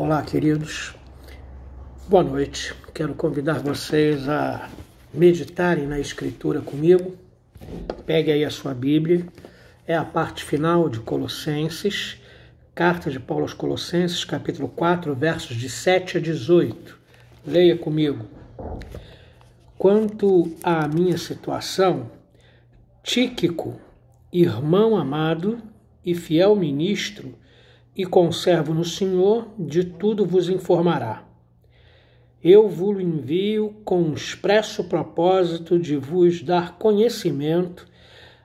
Olá, queridos. Boa noite. Quero convidar vocês a meditarem na Escritura comigo. Pegue aí a sua Bíblia. É a parte final de Colossenses, carta de Paulo aos Colossenses, capítulo 4, versos de 7 a 18. Leia comigo. Quanto à minha situação, Tíquico, irmão amado e fiel ministro, e conservo no Senhor, de tudo vos informará. Eu vos envio com expresso propósito de vos dar conhecimento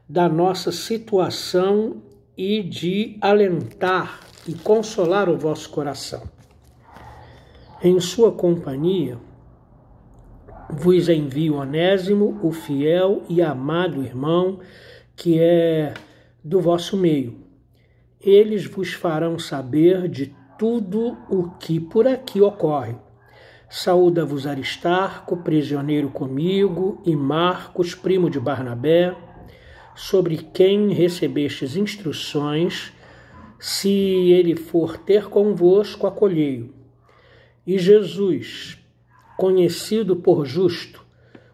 da nossa situação e de alentar e consolar o vosso coração. Em sua companhia, vos envio Onésimo, o fiel e amado irmão, que é do vosso meio. Eles vos farão saber de tudo o que por aqui ocorre. Saúda-vos Aristarco, prisioneiro comigo, e Marcos, primo de Barnabé, sobre quem recebestes instruções. Se ele for ter convosco, acolhei-o. E Jesus, conhecido por justo,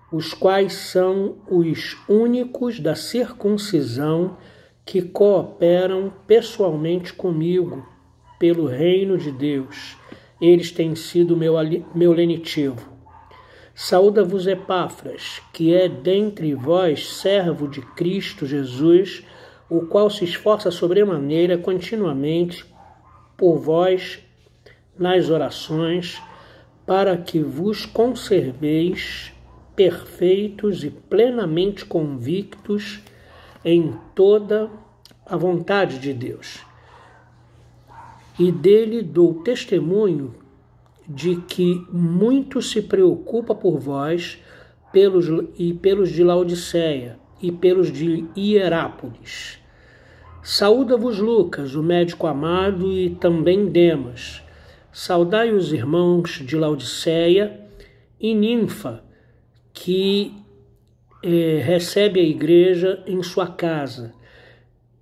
os quais são os únicos da circuncisão que cooperam pessoalmente comigo pelo reino de Deus. Eles têm sido meu lenitivo. Saúda-vos Epáfras, que é dentre vós servo de Cristo Jesus, o qual se esforça sobremaneira continuamente por vós nas orações, para que vos conserveis perfeitos e plenamente convictos em toda a vontade de Deus. E dele dou testemunho de que muito se preocupa por vós, pelos de Laodiceia e pelos de Hierápolis. Saúda-vos Lucas, o médico amado, e também Demas. Saudai os irmãos de Laodiceia e Ninfa, que recebe a igreja em sua casa.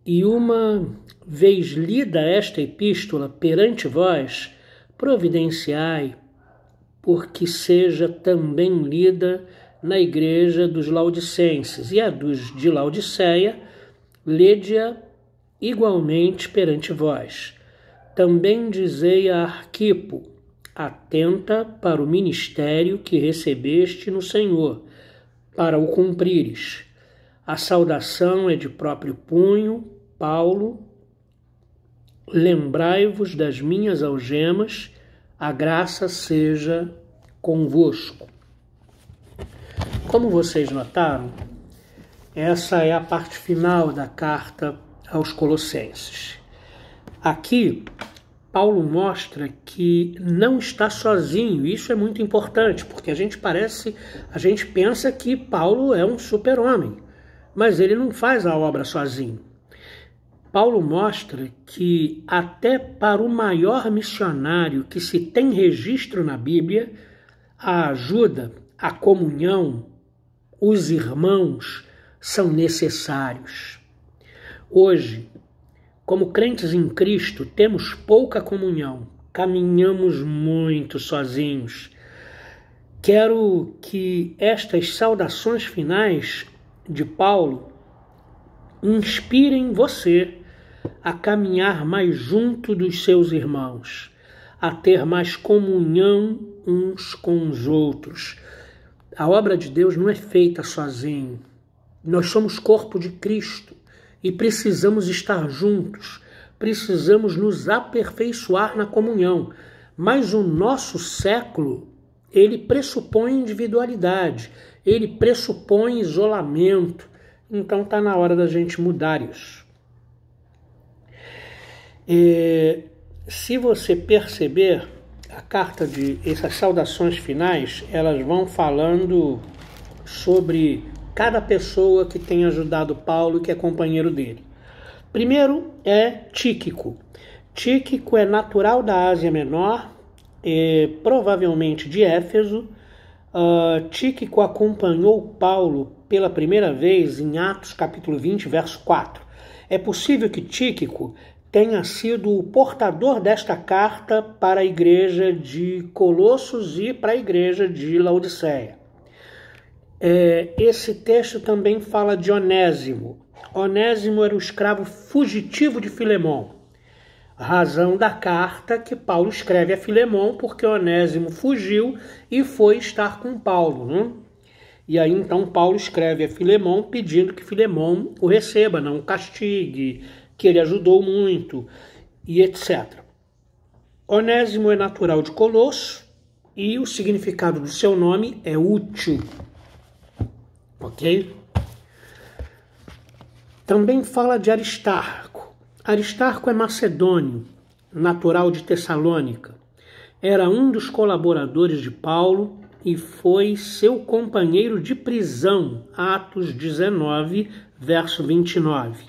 E uma vez lida esta epístola perante vós, providenciai, porque seja também lida na igreja dos Laodicenses, e a dos de Laodiceia, lede-a igualmente perante vós. Também dizei a Arquipo, atenta para o ministério que recebeste no Senhor, para o cumprires. A saudação é de próprio punho, Paulo. Lembrai-vos das minhas algemas, a graça seja convosco. Como vocês notaram, essa é a parte final da carta aos Colossenses. Aqui, Paulo mostra que não está sozinho. Isso é muito importante, porque a gente pensa que Paulo é um super-homem, mas ele não faz a obra sozinho. Paulo mostra que até para o maior missionário que se tem registro na Bíblia, a ajuda, a comunhão, os irmãos são necessários. Hoje, como crentes em Cristo, temos pouca comunhão, caminhamos muito sozinhos. Quero que estas saudações finais de Paulo inspirem você a caminhar mais junto dos seus irmãos, a ter mais comunhão uns com os outros. A obra de Deus não é feita sozinho. Nós somos corpo de Cristo e precisamos estar juntos, precisamos nos aperfeiçoar na comunhão. Mas o nosso século, ele pressupõe individualidade, ele pressupõe isolamento. Então está na hora da gente mudar isso. Se você perceber, essas saudações finais, elas vão falando sobre cada pessoa que tem ajudado Paulo e que é companheiro dele. Primeiro é Tíquico. Tíquico é natural da Ásia Menor, provavelmente de Éfeso. Tíquico acompanhou Paulo pela primeira vez em Atos capítulo 20, verso 4. É possível que Tíquico tenha sido o portador desta carta para a igreja de Colossos e para a igreja de Laodiceia. Esse texto também fala de Onésimo. Onésimo era o escravo fugitivo de Filemon. Razão da carta que Paulo escreve a Filemon, porque Onésimo fugiu e foi estar com Paulo, né? E aí então Paulo escreve a Filemon pedindo que Filemon o receba, não o castigue, que ele ajudou muito, e etc. Onésimo é natural de Colosso e o significado do seu nome é útil. Ok? Também fala de Aristarco. Aristarco é macedônio, natural de Tessalônica. Era um dos colaboradores de Paulo e foi seu companheiro de prisão, Atos 19, verso 29.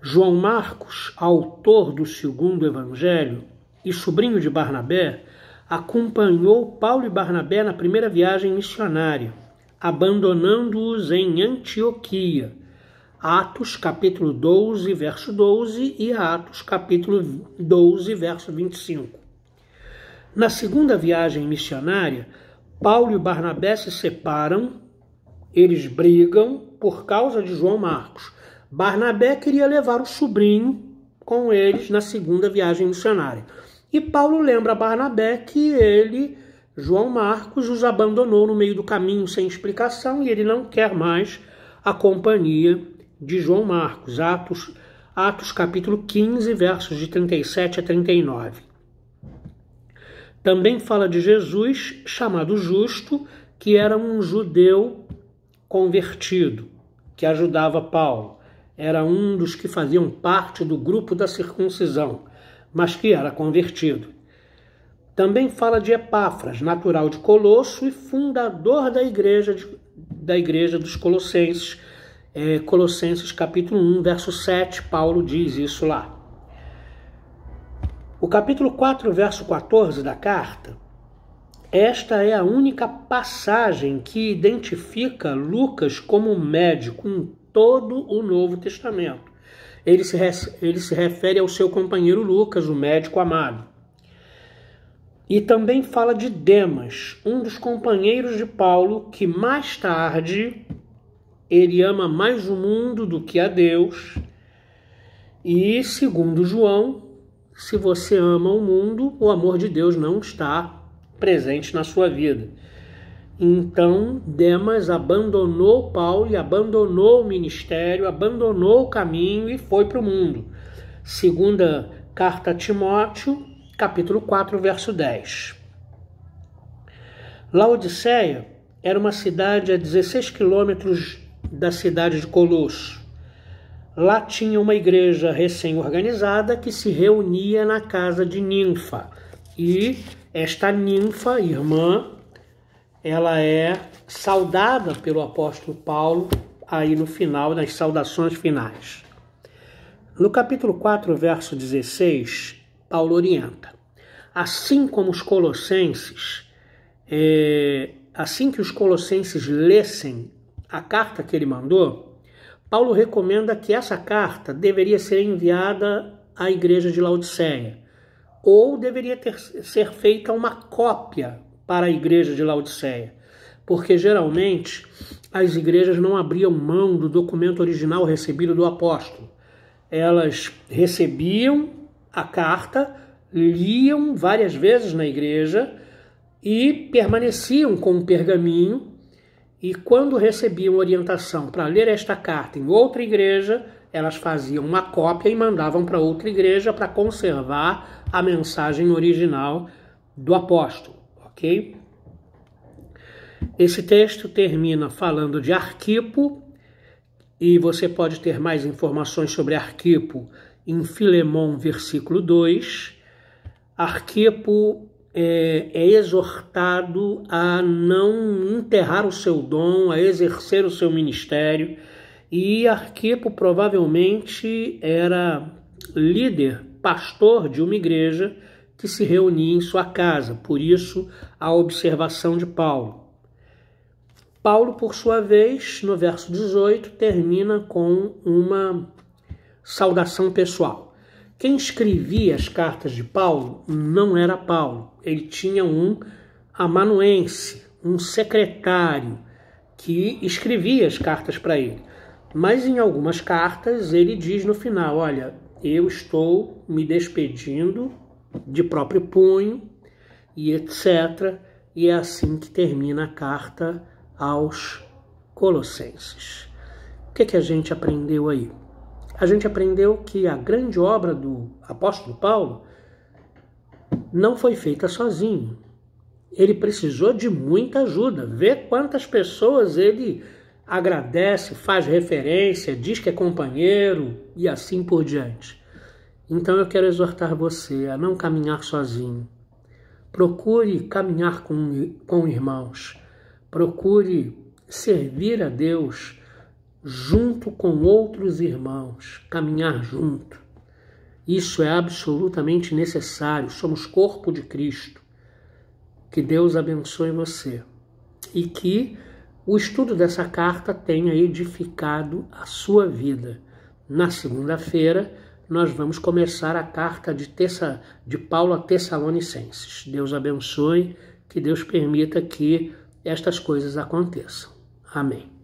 João Marcos, autor do segundo evangelho e sobrinho de Barnabé, acompanhou Paulo e Barnabé na primeira viagem missionária, abandonando-os em Antioquia. Atos capítulo 12, verso 12 e Atos capítulo 12, verso 25. Na segunda viagem missionária, Paulo e Barnabé se separam, eles brigam por causa de João Marcos. Barnabé queria levar o sobrinho com eles na segunda viagem missionária. E Paulo lembra a Barnabé que ele, João Marcos, os abandonou no meio do caminho sem explicação e ele não quer mais a companhia de João Marcos. Atos capítulo 15, versos de 37 a 39. Também fala de Jesus, chamado Justo, que era um judeu convertido, que ajudava Paulo. Era um dos que faziam parte do grupo da circuncisão, mas que era convertido. Também fala de Epáfras, natural de Colosso e fundador da igreja dos Colossenses. Colossenses capítulo 1, verso 7, Paulo diz isso lá. O capítulo 4, verso 14 da carta, esta é a única passagem que identifica Lucas como médico em todo o Novo Testamento. Ele se refere ao seu companheiro Lucas, o médico amado. E também fala de Demas, um dos companheiros de Paulo, que mais tarde ele ama mais o mundo do que a Deus. E, segundo João, se você ama o mundo, o amor de Deus não está presente na sua vida. Então, Demas abandonou Paulo e abandonou o ministério, abandonou o caminho e foi para o mundo. Segunda carta a Timóteo, capítulo 4, verso 10. Laodiceia era uma cidade a 16 quilômetros da cidade de Colosso. Lá tinha uma igreja recém-organizada que se reunia na casa de Ninfa. E esta Ninfa, irmã, ela é saudada pelo apóstolo Paulo aí no final, nas saudações finais. No capítulo 4, verso 16, Paulo orienta. Assim como os colossenses, assim que os colossenses lessem a carta que ele mandou, Paulo recomenda que essa carta deveria ser enviada à igreja de Laodiceia, ou deveria ser feita uma cópia para a igreja de Laodiceia, porque geralmente as igrejas não abriam mão do documento original recebido do apóstolo. Elas recebiam a carta, liam várias vezes na igreja e permaneciam com o pergaminho. E quando recebiam orientação para ler esta carta em outra igreja, elas faziam uma cópia e mandavam para outra igreja para conservar a mensagem original do apóstolo, ok? Esse texto termina falando de Arquipo, e você pode ter mais informações sobre Arquipo em Filemon, versículo 2. Arquipo é exortado a não enterrar o seu dom, a exercer o seu ministério, e Arquipo provavelmente era líder, pastor de uma igreja que se reunia em sua casa, por isso a observação de Paulo. Paulo, por sua vez, no verso 18, termina com uma saudação pessoal. Quem escrevia as cartas de Paulo não era Paulo. Ele tinha um amanuense, um secretário, que escrevia as cartas para ele. Mas em algumas cartas ele diz no final, olha, eu estou me despedindo de próprio punho e etc. E é assim que termina a carta aos Colossenses. O que a gente aprendeu aí? A gente aprendeu que a grande obra do apóstolo Paulo não foi feita sozinho. Ele precisou de muita ajuda. Vê quantas pessoas ele agradece, faz referência, diz que é companheiro e assim por diante. Então eu quero exortar você a não caminhar sozinho. Procure caminhar com irmãos. Procure servir a Deus junto com outros irmãos. Caminhar junto. Isso é absolutamente necessário. Somos corpo de Cristo. Que Deus abençoe você. E que o estudo dessa carta tenha edificado a sua vida. Na segunda-feira, nós vamos começar a carta de Paulo a Tessalonicenses. Deus abençoe, que Deus permita que estas coisas aconteçam. Amém.